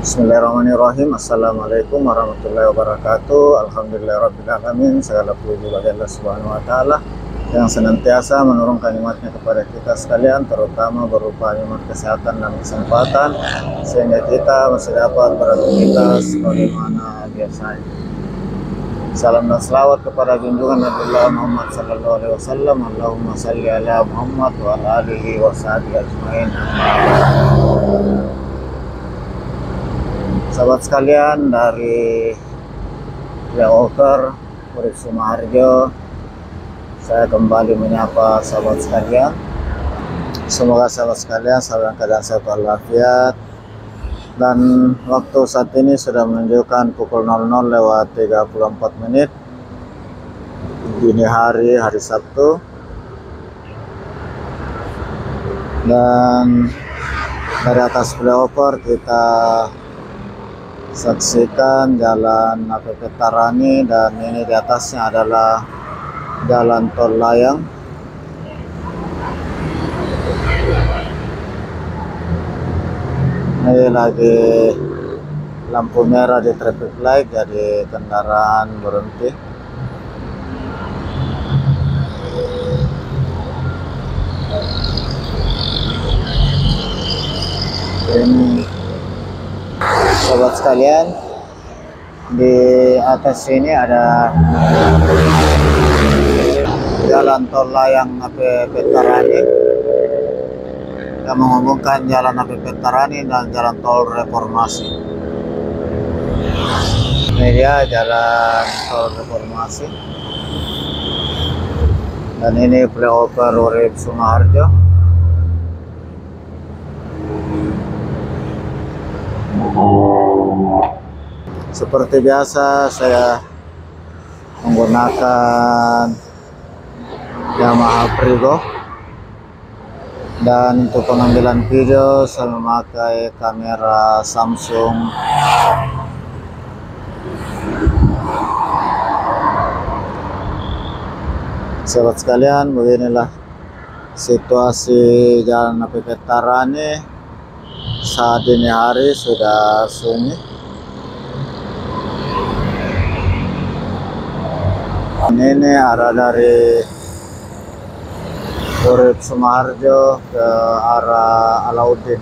Bismillahirrahmanirrahim. Assalamualaikum warahmatullahi wabarakatuh. Alhamdulillahirrabbilalamin. Segala puji bagi Allah Subhanahu wa Ta'ala yang senantiasa menurunkan nikmatnya kepada kita sekalian, terutama berupa nikmat kesehatan dan kesempatan, sehingga kita masih dapat beraktivitas sebagaimana biasanya. Salam dan salawat kepada junjungan Nabi Muhammad sallallahu alaihi wasallam. Allahumma salli ala Muhammad wa ala alihi wa sahbihi ajmain. Sahabat sekalian, dari Flyover Urip Sumoharjo, saya kembali menyapa sahabat sekalian. Semoga sahabat sekalian selalu dalam keadaan sehat walafiat. Dan waktu saat ini sudah menunjukkan pukul 00:34 dini hari Sabtu. Dan dari atas Flyover kita saksikan jalan APP Tarani, dan ini di atasnya adalah jalan tol layang. Ini lagi lampu merah di traffic light, jadi kendaraan berhenti. Ini sobat sekalian, di atas sini ada jalan tol layang APP Tarani yang menghubungkan jalan APP Tarani dan jalan tol Reformasi. Ini dia jalan tol Reformasi, dan ini Flyover Urip Sumoharjo. Seperti biasa, saya menggunakan Yamaha Prigo, dan untuk pengambilan video saya memakai kamera Samsung. Sahabat sekalian, beginilah situasi jalan APP Tarani saat dini hari, sudah sunyi. Ini arah dari Urip Sumoharjo ke arah Alauddin.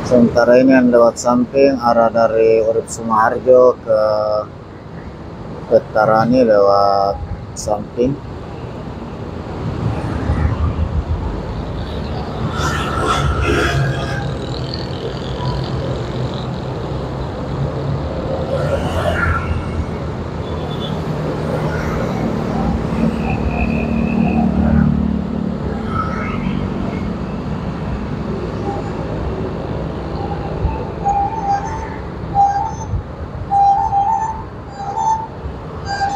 Sementara ini yang lewat samping arah dari Urip Sumoharjo ke Tarani lewat samping.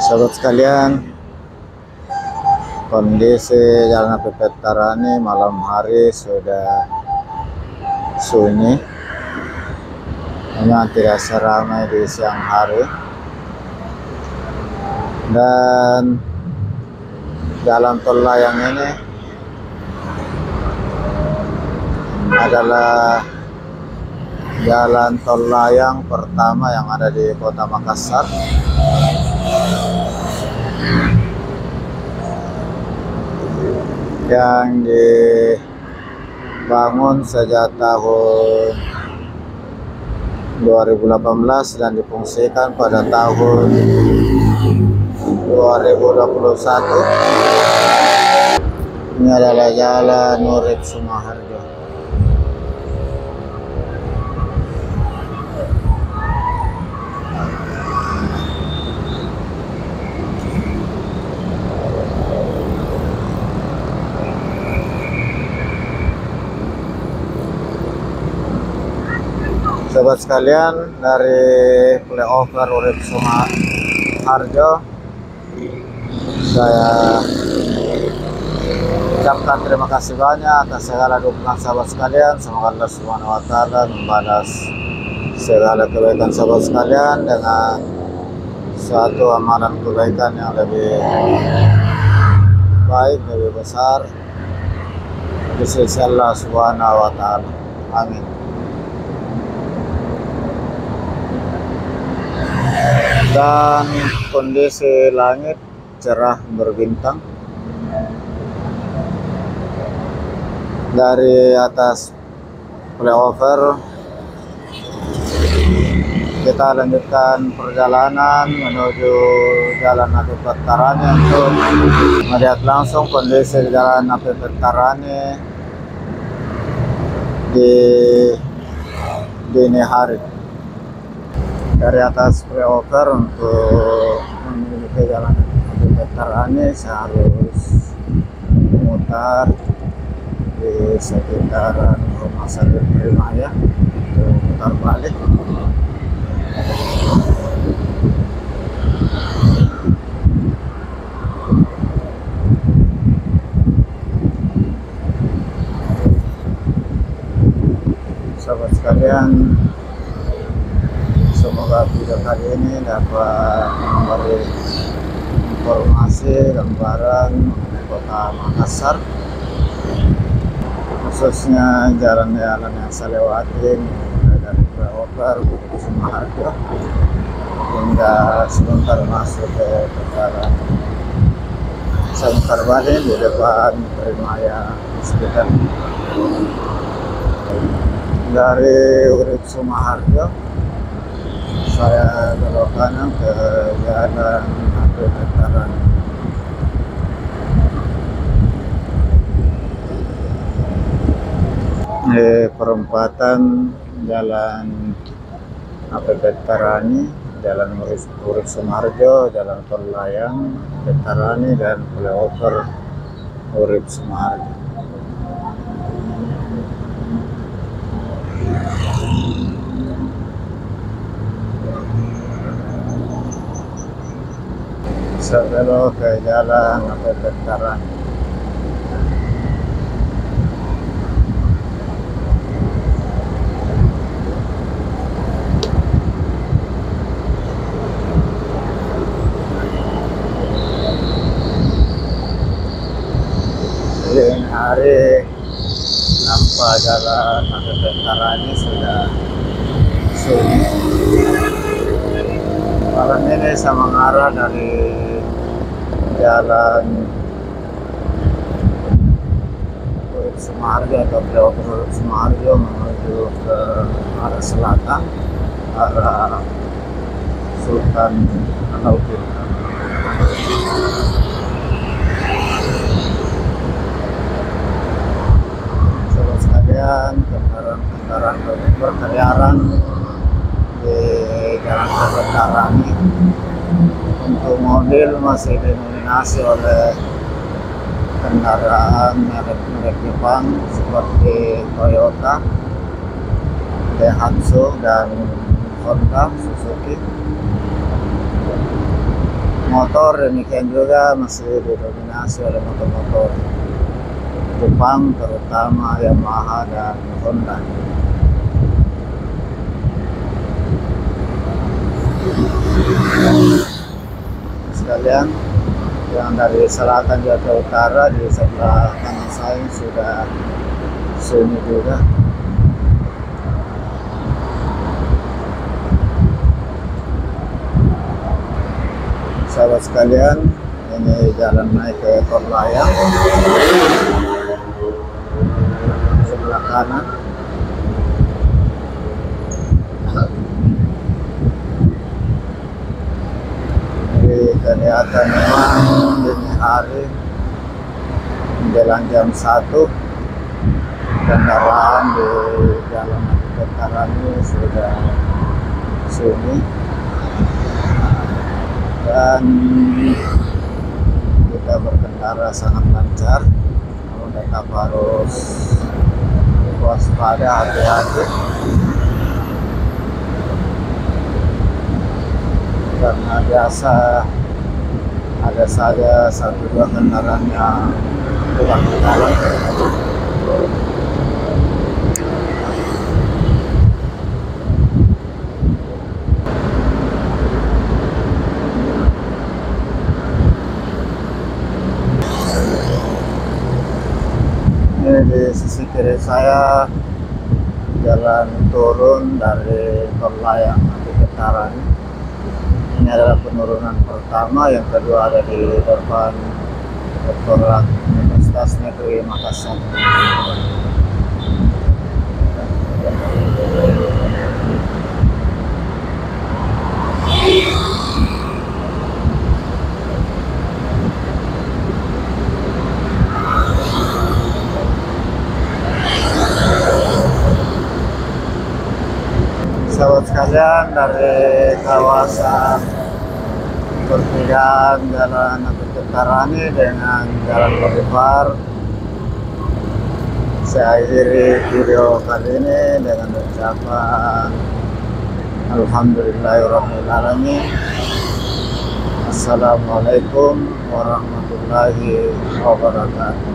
Sahabat sekalian, kondisi jalan APP Tarani malam hari sudah sunyi, memang tidak seramai di siang hari. Dan jalan tol layang ini adalah jalan tol layang pertama yang ada di Kota Makassar. Yang dibangun sejak tahun 2018 dan difungsikan pada tahun 2021. Ini adalah jalan Urip Sumoharjo. Sahabat sekalian, dari Flyover Urip Sumoharjo, saya ucapkan terima kasih banyak atas segala dukungan sahabat sekalian. Semoga Allah Subhanahu wa Ta'ala membalas segala kebaikan sahabat sekalian dengan suatu amalan kebaikan yang lebih baik, lebih besar di sisi Allah Subhanahu wa Ta'ala. angin. Dan kondisi langit cerah berbintang. Dari atas flyover kita lanjutkan perjalanan menuju Jalan Akibat Tarani untuk melihat langsung kondisi Jalan Akibat Tarani di dini hari. Dari atas flyover untuk menuju ke Jalan Akibat Tarani saya harus memutar di sekitaran Rumah Sakit Primaya untuk putar balik. Sahabat sekalian, semoga video kali ini dapat memberi informasi gambaran mengenai Kota Makassar, khususnya jalan-jalan yang saya lewati mulai dari flyover Bukit Sumaharjo hingga sebentar masuk ke putaran Sangkar Bali di depan Primaya Hospital. Dari Urip Sumaharjo saya belok kanan ke Jalan Akibat Tarani. Di perempatan Jalan Akibat Tarani, Jalan Urip Sumaharjo, Jalan Tol Layang Akibat Tarani, dan flyover Urip Sumaharjo. Sebelum ke Jalan Akibat Tarani. Ini hari nampak Jalan Akibat Tarani sudah sunyi. Malam ini saya mengarah dari Jalan Urip Sumaharjo atau flyover Urip Sumaharjo menuju ke arah selatan, arah Sultan Alauddin. Sahabat sekalian, kendaraan berkeliaran di Jalan Akibat Tarani. Untuk mobil masih didominasi oleh kendaraan merek Jepang seperti Toyota, Daihatsu, dan Honda, Suzuki. Motor demikian juga masih didominasi oleh motor-motor Jepang, terutama Yamaha dan Honda. Sekalian, yang dari selatan juga ke utara di sebelah kanan saya sudah sunyi juga. Sahabat sekalian, ini jalan naik ke Tol Layang sebelah kanan. Kelihatan memang dini hari menjelang jam 1 kendaraan di Jalan Akibat Tarani sudah sunyi dan kita berkendara sangat lancar, namun tetap harus waspada, hati-hati. Karena biasa ada saja satu dua kendaraan yang kurang jalan. Ini di sisi kiri saya jalan turun dari Tol Layang Ati Ketaran. Ini adalah penurunan pertama, yang kedua ada di depan Rektorat Universitas Negeri Makassar. Sahabat sekalian, dari kawasan pertigaan Jalan Ati Ketarani dengan Jalan Boulevard, saya akhiri video kali ini dengan ucapan Alhamdulillahirrahmanirrahim. Assalamualaikum warahmatullahi wabarakatuh.